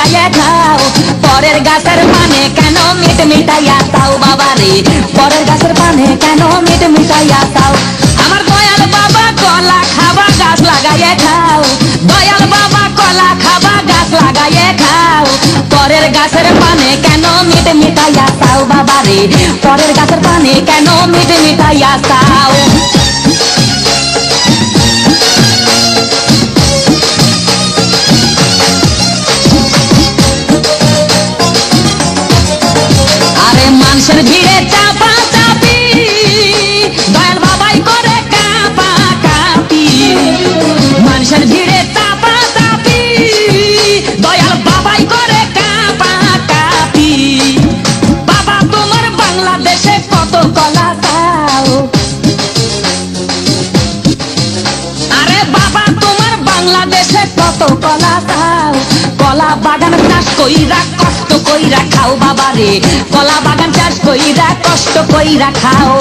লাগাইয়ে খাও পরের গাছের পানে কেন মিট মিটাইয়া খাও বাবা রে পরের গাছের পানে কেন মিট মিটাইয়া খাও আমার দয়াল বাবা কলা খাবা গাছ লাগাইয়ে খাও দয়াল বাবা কলা খাবা গাছ লাগাইয়ে খাও পরের গাছের পানে কেন মিট মিটাইয়া খাও বাবা রে পরের গাছের পানে কেন মিট মিটাইয়া খাও মানুষের ভিড়ে চাপা চাপি দয়াল বাবাই করে কাপা কাপি মানুষের ভিড়ে চাপা চাপি দয়াল বাবাই করে কাপা কাপি বাবা তোমার বাংলাদেশে কত কলা চাও আরে বাবা তোমার বাংলাদেশে কত কলা চাও কলা বাগান চাষ কইরা কষ্ট কইরা খাও বাবা রে কলা বাগান চাষ কইরা কষ্ট কইরা খাও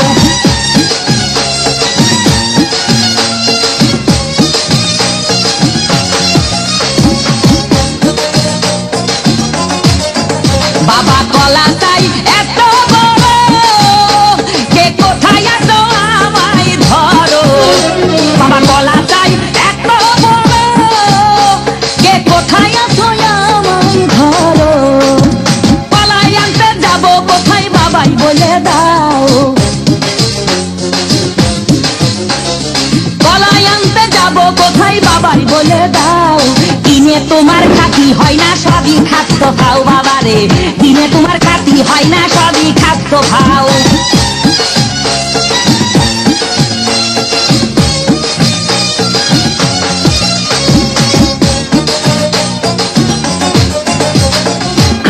বাবা কলা চাই এত বড় কে কোথায় আছো আমায় ধরো বাবা কলা চাই এত বড় কে কোথায় আছো আমায় ধরো কলাই আনতে যাবো কোথায় বাবাই বলে দাও কলাই আনতে যাবো কোথায় বাবাই বলে দাও কিনে তোমার খাতি হয় না সবই খাদ্য খাও বাবা রে কিনে তোমার খাতি হয় না সবই খাদ্য খাও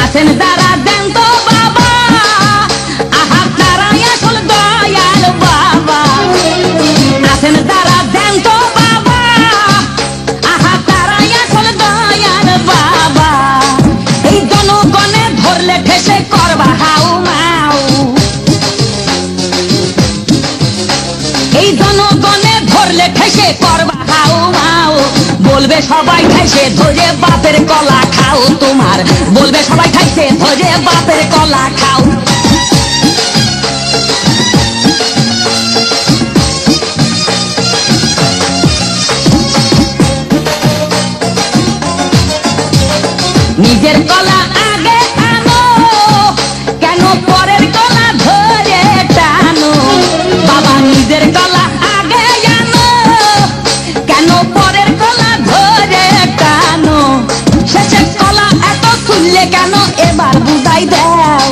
আছেন যারা দেন তো বাবা আহা তারাই আসল দয়াল বাবা আছেন যারা দেন তো বাবা আহা তারাই আসল দয়াল বাবা এই জনগণে ধরলে ঠেসে করবা হাউ মাউ এই জনগণে ধরলে ঠেসে করবা হাউ মাউ বলবে সবাই খাইছে ধরে বাপের কলা খাও তোমার বলবে সবাই খাইছে ধরে বাপের কলা খাও নিজের কলা আগে আনো কেন পরের কলা ধরে টানো বাবা নিজের কলা আগে আনো কেন পরের কলা ধরে টানো শেষের কলা এত তুললে কেন এবার বুঝাই দাও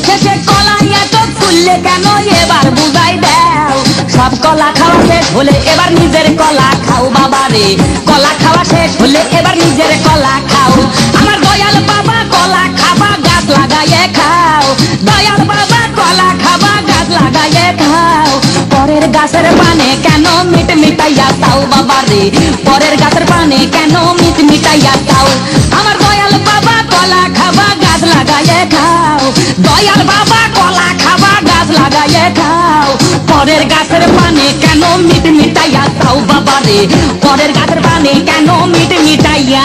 শেষের কলা এত তুললে কেন এবার বুঝাই দাও সব কলা খাওয়া শেষ হলে এবার নিজের কলা খাও বাবা রে কলা খাওয়া শেষ হলে এবার নিজের কলা খাও আমার দয়াল বাবা কলা খাবা গাছ লাগাইয়ে খাও দয়াল বাবা কলা খাবা গাছ লাগাইয়ে খাও পরের গাছের পানে কেন মিট মিটাইয়া খাও বাবা রে পরের গাছের পানে কেন মিট মিটাইয়া খাও আমার দয়াল বাবা কলা খাবা গাছ লাগাইয়ে খাও দয়াল বাবা কলা খাবা গাছ লাগাইয়ে খাও পরের গাছের পানে কেন মিট মিটাইয়া খাও বাবা রে পরের গাছের পানে কেন মিট মিটাইয়া